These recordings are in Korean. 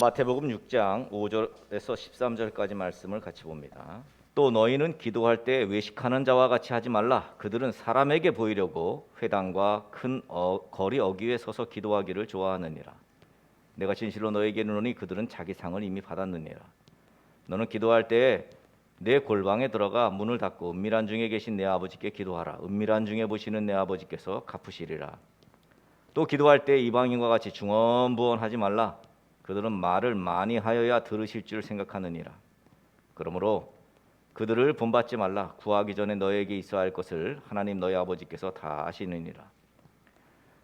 마태복음 6장 5절에서 13절까지 말씀을 같이 봅니다. 또 너희는 기도할 때 외식하는 자와 같이 하지 말라. 그들은 사람에게 보이려고 회당과 큰 거리 어귀에 서서 기도하기를 좋아하느니라. 내가 진실로 너희에게 이르노니 그들은 자기 상을 이미 받았느니라. 너는 기도할 때 내 골방에 들어가 문을 닫고 은밀한 중에 계신 내 아버지께 기도하라. 은밀한 중에 보시는 내 아버지께서 갚으시리라. 또 기도할 때 이방인과 같이 중언부언하지 말라. 그들은 말을 많이 하여야 들으실 줄 생각하느니라. 그러므로 그들을 본받지 말라. 구하기 전에 너에게 있어야 할 것을 하나님 너희 아버지께서 다 아시느니라.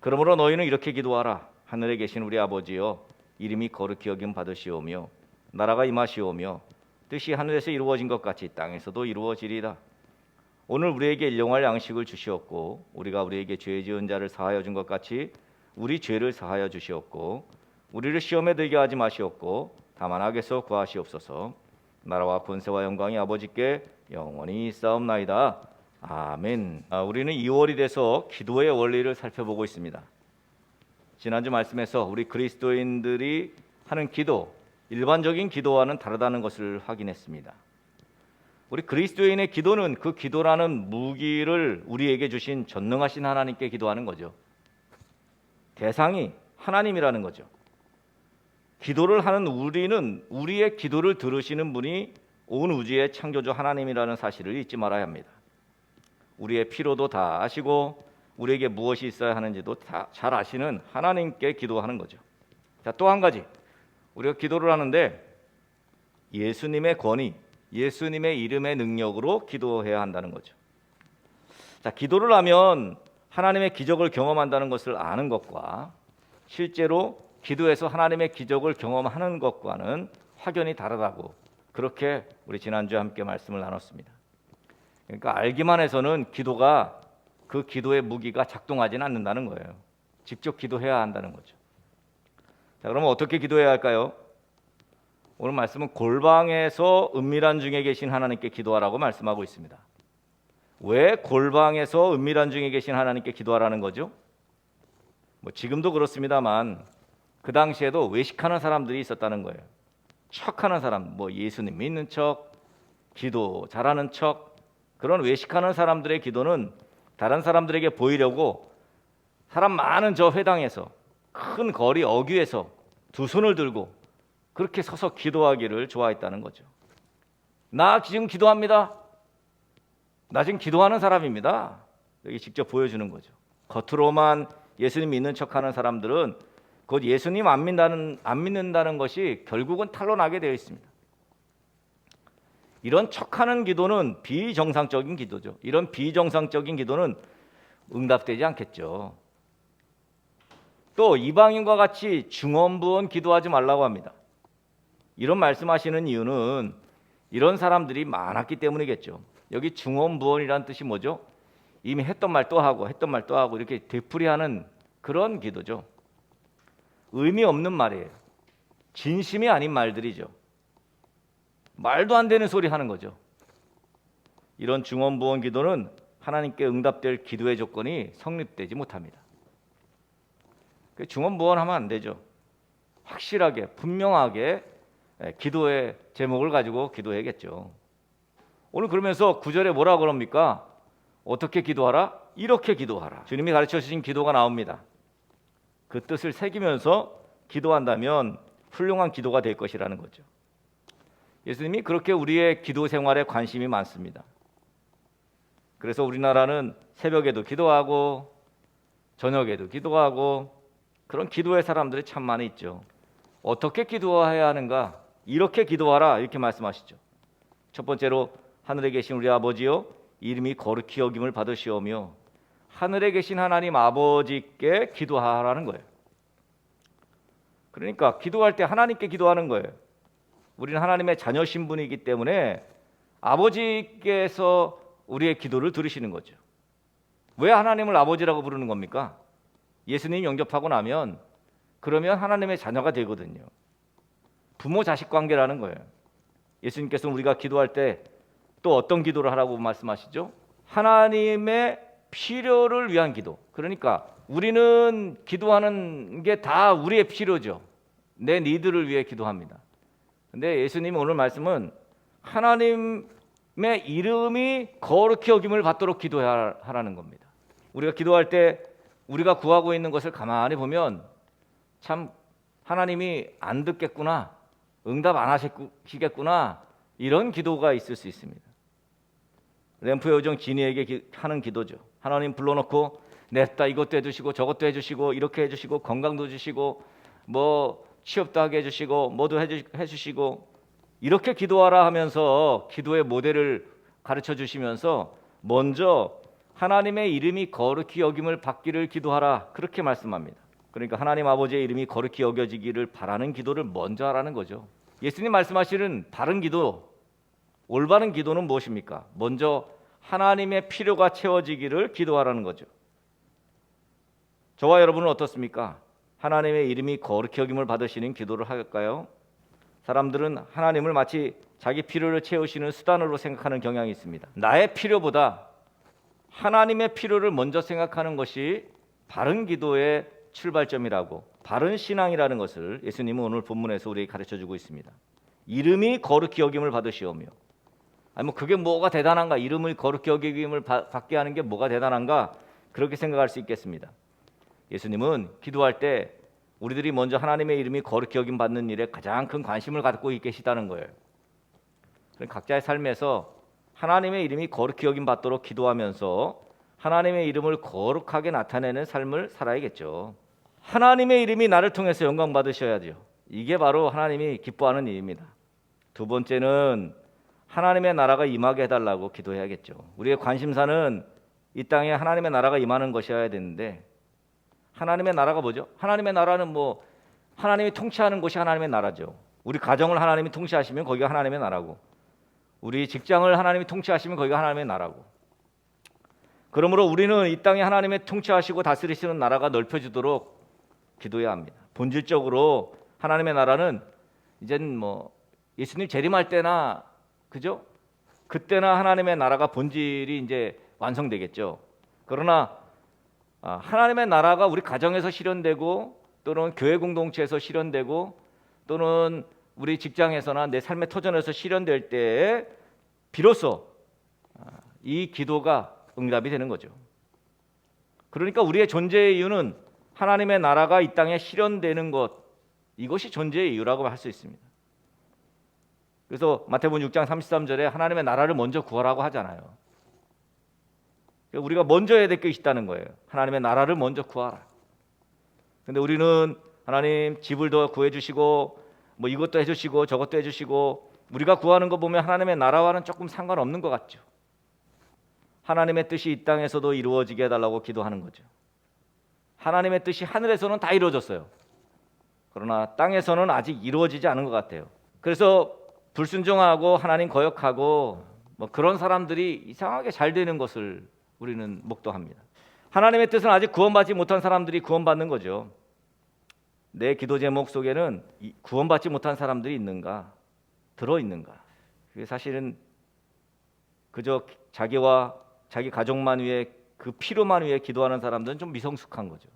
그러므로 너희는 이렇게 기도하라. 하늘에 계신 우리 아버지여, 이름이 거룩히 여김 받으시오며 나라가 임하시오며 뜻이 하늘에서 이루어진 것 같이 땅에서도 이루어지리이다. 오늘 우리에게 일용할 양식을 주시옵고 우리가 우리에게 죄 지은 자를 사하여 준 것 같이 우리 죄를 사하여 주시옵고 우리를 시험에 들게 하지 마시옵고 다만 악에서 구하시옵소서. 나라와 권세와 영광이 아버지께 영원히 있사옵나이다. 아멘. 우리는 2월이 돼서 기도의 원리를 살펴보고 있습니다. 지난주 말씀에서 우리 그리스도인들이 하는 기도, 일반적인 기도와는 다르다는 것을 확인했습니다. 우리 그리스도인의 기도는 그 기도라는 무기를 우리에게 주신 전능하신 하나님께 기도하는 거죠. 대상이 하나님이라는 거죠. 기도를 하는 우리는 우리의 기도를 들으시는 분이 온 우주의 창조주 하나님이라는 사실을 잊지 말아야 합니다. 우리의 필요도 다 아시고 우리에게 무엇이 있어야 하는지도 다 잘 아시는 하나님께 기도하는 거죠. 자, 또 한 가지, 우리가 기도를 하는데 예수님의 권위, 예수님의 이름의 능력으로 기도해야 한다는 거죠. 자, 기도를 하면 하나님의 기적을 경험한다는 것을 아는 것과 실제로 기도해서 하나님의 기적을 경험하는 것과는 확연히 다르다고, 그렇게 우리 지난주에 함께 말씀을 나눴습니다. 그러니까 알기만 해서는 기도가, 그 기도의 무기가 작동하지는 않는다는 거예요. 직접 기도해야 한다는 거죠. 자, 그러면 어떻게 기도해야 할까요? 오늘 말씀은 골방에서 은밀한 중에 계신 하나님께 기도하라고 말씀하고 있습니다. 왜 골방에서 은밀한 중에 계신 하나님께 기도하라는 거죠? 지금도 그렇습니다만 그 당시에도 외식하는 사람들이 있었다는 거예요. 척하는 사람, 예수님 믿는 척, 기도 잘하는 척, 그런 외식하는 사람들의 기도는 다른 사람들에게 보이려고 사람 많은 저 회당에서, 큰 거리 어귀에서 두 손을 들고 그렇게 서서 기도하기를 좋아했다는 거죠. 나 지금 기도합니다. 나 지금 기도하는 사람입니다. 여기 직접 보여주는 거죠. 겉으로만 예수님 믿는 척하는 사람들은 곧 예수님 안 믿는다는 것이 결국은 탄로나게 되어 있습니다. 이런 척하는 기도는 비정상적인 기도죠. 이런 비정상적인 기도는 응답되지 않겠죠. 또 이방인과 같이 중언부언 기도하지 말라고 합니다. 이런 말씀하시는 이유는 이런 사람들이 많았기 때문이겠죠. 여기 중언부언이란 뜻이 뭐죠? 이미 했던 말 또 하고 했던 말 또 하고 이렇게 되풀이하는 그런 기도죠. 의미 없는 말이에요. 진심이 아닌 말들이죠. 말도 안 되는 소리 하는 거죠. 이런 중언부언 기도는 하나님께 응답될 기도의 조건이 성립되지 못합니다. 중언부언하면 안 되죠. 확실하게 분명하게 기도의 제목을 가지고 기도해야겠죠. 오늘 그러면서 9절에 뭐라 그럽니까? 어떻게 기도하라? 이렇게 기도하라. 주님이 가르쳐 주신 기도가 나옵니다. 그 뜻을 새기면서 기도한다면 훌륭한 기도가 될 것이라는 거죠. 예수님이 그렇게 우리의 기도 생활에 관심이 많습니다. 그래서 우리나라는 새벽에도 기도하고 저녁에도 기도하고 그런 기도의 사람들이 참 많이 있죠. 어떻게 기도해야 하는가? 이렇게 기도하라, 이렇게 말씀하시죠. 첫 번째로 하늘에 계신 우리 아버지요, 이름이 거룩히 여김을 받으시오며, 하늘에 계신 하나님 아버지께 기도하라는 거예요. 그러니까 기도할 때 하나님께 기도하는 거예요. 우리는 하나님의 자녀 신분이기 때문에 아버지께서 우리의 기도를 들으시는 거죠. 왜 하나님을 아버지라고 부르는 겁니까? 예수님 영접하고 나면 그러면 하나님의 자녀가 되거든요. 부모 자식 관계라는 거예요. 예수님께서는 우리가 기도할 때 또 어떤 기도를 하라고 말씀하시죠? 하나님의 필요를 위한 기도. 그러니까 우리는 기도하는 게 다 우리의 필요죠. 내 니드를 위해 기도합니다. 근데 예수님 오늘 말씀은 하나님의 이름이 거룩히 여김을 받도록 기도하라는 겁니다. 우리가 기도할 때 우리가 구하고 있는 것을 가만히 보면 참 하나님이 안 듣겠구나, 응답 안 하시겠구나, 이런 기도가 있을 수 있습니다. 램프의 요정 지니에게 하는 기도죠. 하나님 불러놓고 냈다 이것도 해주시고 저것도 해주시고 이렇게 해주시고 건강도 주시고 뭐 취업도 하게 해주시고 뭐도 해주시고 이렇게 기도하라 하면서 기도의 모델을 가르쳐 주시면서 먼저 하나님의 이름이 거룩히 여김을 받기를 기도하라, 그렇게 말씀합니다. 그러니까 하나님 아버지의 이름이 거룩히 여겨지기를 바라는 기도를 먼저 하라는 거죠. 예수님 말씀하시는 바른 기도, 올바른 기도는 무엇입니까? 먼저 하나님의 필요가 채워지기를 기도하라는 거죠. 저와 여러분은 어떻습니까? 하나님의 이름이 거룩히 여김을 받으시는 기도를 할까요? 사람들은 하나님을 마치 자기 필요를 채우시는 수단으로 생각하는 경향이 있습니다. 나의 필요보다 하나님의 필요를 먼저 생각하는 것이 바른 기도의 출발점이라고, 바른 신앙이라는 것을 예수님은 오늘 본문에서 우리에게 가르쳐주고 있습니다. 이름이 거룩히 여김을 받으시오며, 아니 뭐 그게 뭐가 대단한가? 이름을 거룩히 여김을 받게 하는 게 뭐가 대단한가? 그렇게 생각할 수 있겠습니다. 예수님은 기도할 때 우리들이 먼저 하나님의 이름이 거룩히 여김 받는 일에 가장 큰 관심을 갖고 계시다는 거예요. 각자의 삶에서 하나님의 이름이 거룩히 여김 받도록 기도하면서 하나님의 이름을 거룩하게 나타내는 삶을 살아야겠죠. 하나님의 이름이 나를 통해서 영광 받으셔야죠. 이게 바로 하나님이 기뻐하는 일입니다. 두 번째는 하나님의 나라가 임하게 해달라고 기도해야겠죠. 우리의 관심사는 이 땅에 하나님의 나라가 임하는 것이어야 되는데, 하나님의 나라가 뭐죠? 하나님의 나라는 뭐 하나님이 통치하는 곳이 하나님의 나라죠. 우리 가정을 하나님이 통치하시면 거기가 하나님의 나라고, 우리 직장을 하나님이 통치하시면 거기가 하나님의 나라고. 그러므로 우리는 이 땅에 하나님의 통치하시고 다스리시는 나라가 넓혀지도록 기도해야 합니다. 본질적으로 하나님의 나라는 이제는 뭐 예수님 재림할 때나, 그죠? 그때나 하나님의 나라가 본질이 이제 완성되겠죠. 그러나 하나님의 나라가 우리 가정에서 실현되고, 또는 교회 공동체에서 실현되고, 또는 우리 직장에서나 내 삶의 터전에서 실현될 때에 비로소 이 기도가 응답이 되는 거죠. 그러니까 우리의 존재의 이유는 하나님의 나라가 이 땅에 실현되는 것, 이것이 존재의 이유라고 할 수 있습니다. 그래서 마태복음 6장 33절에 하나님의 나라를 먼저 구하라고 하잖아요. 우리가 먼저 해야 될 것이 있다는 거예요. 하나님의 나라를 먼저 구하라. 근데 우리는 하나님 집을 더 구해주시고 뭐 이것도 해주시고 저것도 해주시고, 우리가 구하는 거 보면 하나님의 나라와는 조금 상관없는 것 같죠. 하나님의 뜻이 이 땅에서도 이루어지게 해달라고 기도하는 거죠. 하나님의 뜻이 하늘에서는 다 이루어졌어요. 그러나 땅에서는 아직 이루어지지 않은 것 같아요. 그래서 불순종하고 하나님 거역하고 뭐 그런 사람들이 이상하게 잘 되는 것을 우리는 목도합니다. 하나님의 뜻은 아직 구원받지 못한 사람들이 구원받는 거죠. 내 기도 제목 속에는 구원받지 못한 사람들이 있는가, 들어있는가? 그게 사실은 그저 자기와 자기 가족만 위해, 그 필요만 위해 기도하는 사람들은 좀 미성숙한 거죠.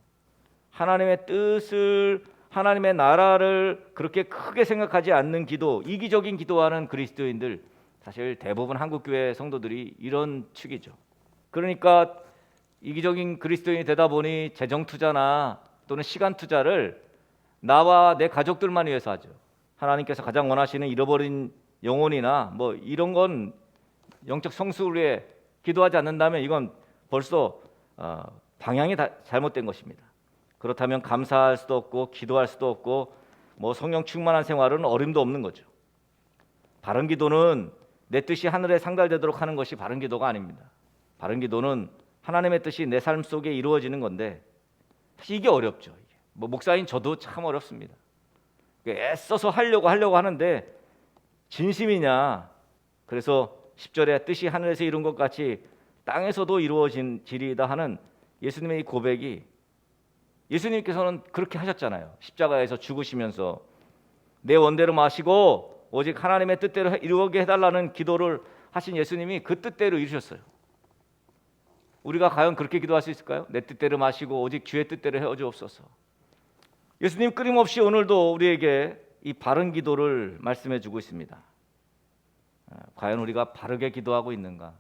하나님의 뜻을, 하나님의 나라를 그렇게 크게 생각하지 않는 기도, 이기적인 기도하는 그리스도인들, 사실 대부분 한국교회 성도들이 이런 축이죠. 그러니까 이기적인 그리스도인이 되다 보니 재정 투자나 또는 시간 투자를 나와 내 가족들만 위해서 하죠. 하나님께서 가장 원하시는 잃어버린 영혼이나 뭐 이런 건 영적 성숙을 위해 기도하지 않는다면 이건 벌써 방향이 다 잘못된 것입니다. 그렇다면 감사할 수도 없고 기도할 수도 없고 뭐 성령 충만한 생활은 어림도 없는 거죠. 바른 기도는 내 뜻이 하늘에 상달되도록 하는 것이 바른 기도가 아닙니다. 바른 기도는 하나님의 뜻이 내 삶 속에 이루어지는 건데, 사실 이게 어렵죠. 뭐 목사인 저도 참 어렵습니다. 애써서 하려고 하는데 진심이냐? 그래서 10절에 뜻이 하늘에서 이룬 것 같이 땅에서도 이루어진 지리이다 하는 예수님의 이 고백이, 예수님께서는 그렇게 하셨잖아요. 십자가에서 죽으시면서 내 원대로 마시고 오직 하나님의 뜻대로 이루게 해달라는 기도를 하신 예수님이 그 뜻대로 이루셨어요. 우리가 과연 그렇게 기도할 수 있을까요? 내 뜻대로 마시고 오직 주의 뜻대로 헤어 주옵소서. 예수님 끊임없이 오늘도 우리에게 이 바른 기도를 말씀해 주고 있습니다. 과연 우리가 바르게 기도하고 있는가?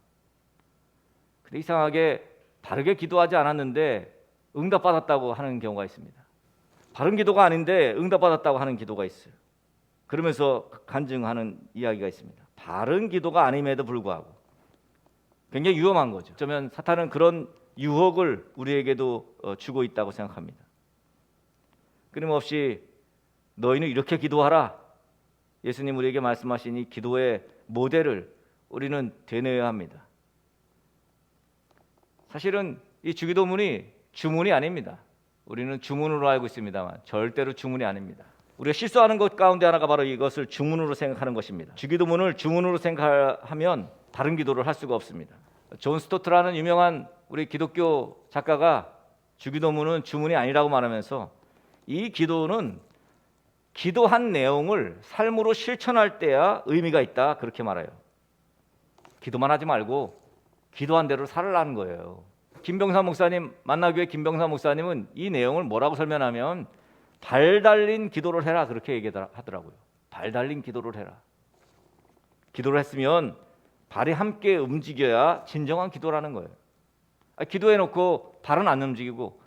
근데 이상하게 바르게 기도하지 않았는데 응답받았다고 하는 경우가 있습니다. 바른 기도가 아닌데 응답받았다고 하는 기도가 있어요. 그러면서 간증하는 이야기가 있습니다. 바른 기도가 아님에도 불구하고 굉장히 위험한 거죠. 어쩌면 사탄은 그런 유혹을 우리에게도 주고 있다고 생각합니다. 끊임없이 너희는 이렇게 기도하라. 예수님 우리에게 말씀하신 이 기도의 모델을 우리는 되뇌어야 합니다. 사실은 이 주기도문이 주문이 아닙니다. 우리는 주문으로 알고 있습니다만 절대로 주문이 아닙니다. 우리가 실수하는 것 가운데 하나가 바로 이것을 주문으로 생각하는 것입니다. 주기도문을 주문으로 생각하면 바른 기도를 할 수가 없습니다. 존 스토트라는 유명한 우리 기독교 작가가 주기도문은 주문이 아니라고 말하면서 이 기도는 기도한 내용을 삶으로 실천할 때야 의미가 있다 그렇게 말해요. 기도만 하지 말고 기도한 대로 살아라는 거예요. 김병삼 목사님, 만나교회 김병삼 목사님은 이 내용을 뭐라고 설명하면 발 달린 기도를 해라 그렇게 얘기하더라고요. 발 달린 기도를 해라. 기도를 했으면 발이 함께 움직여야 진정한 기도라는 거예요. 기도해놓고 발은 안 움직이고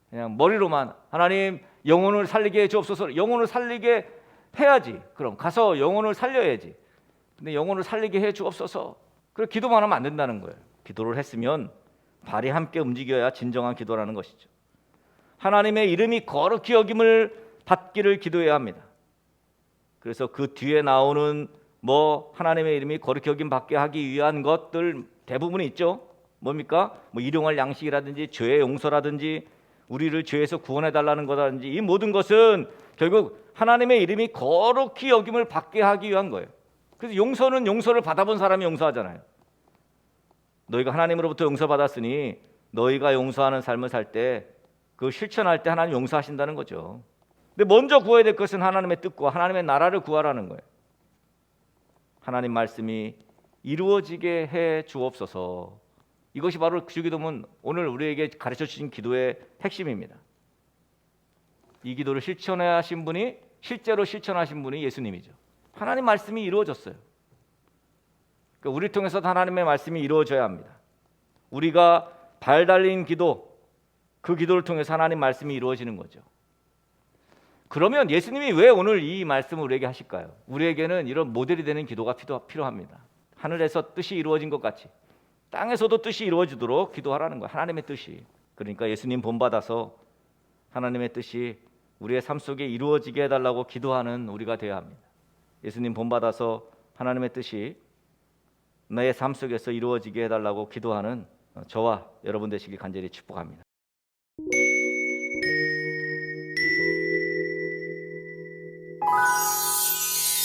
그냥 머리로만 하나님 영혼을 살리게 해 주옵소서. 영혼을 살리게 해야지. 그럼 가서 영혼을 살려야지. 근데 영혼을 살리게 해 주옵소서. 그래 기도만 하면 안 된다는 거예요. 기도를 했으면 발이 함께 움직여야 진정한 기도라는 것이죠. 하나님의 이름이 거룩히 여김을 받기를 기도해야 합니다. 그래서 그 뒤에 나오는 하나님의 이름이 거룩히 여김 받게 하기 위한 것들 대부분이 있죠. 뭡니까? 일용할 양식이라든지 죄의 용서라든지 우리를 죄에서 구원해 달라는 거라든지 이 모든 것은 결국 하나님의 이름이 거룩히 여김을 받게 하기 위한 거예요. 그래서 용서는 용서를 받아본 사람이 용서하잖아요. 너희가 하나님으로부터 용서받았으니 너희가 용서하는 삶을 살 때 그걸 실천할 때 하나님 용서하신다는 거죠. 근데 먼저 구해야 될 것은 하나님의 뜻과 하나님의 나라를 구하라는 거예요. 하나님 말씀이 이루어지게 해 주옵소서. 이것이 바로 주기도문 오늘 우리에게 가르쳐 주신 기도의 핵심입니다. 이 기도를 실제로 실천하신 분이 예수님이죠. 하나님 말씀이 이루어졌어요. 그러니까 우리 통해서 하나님의 말씀이 이루어져야 합니다. 우리가 발 달린 기도, 그 기도를 통해서 하나님 말씀이 이루어지는 거죠. 그러면 예수님이 왜 오늘 이 말씀을 우리에게 하실까요? 우리에게는 이런 모델이 되는 기도가 필요합니다. 하늘에서 뜻이 이루어진 것 같이 땅에서도 뜻이 이루어지도록 기도하라는 거예요. 하나님의 뜻이. 그러니까 예수님 본받아서 하나님의 뜻이 우리의 삶 속에 이루어지게 해달라고 기도하는 우리가 되어야 합니다. 예수님 본받아서 하나님의 뜻이 나의 삶 속에서 이루어지게 해달라고 기도하는 저와 여러분 되시길 간절히 축복합니다.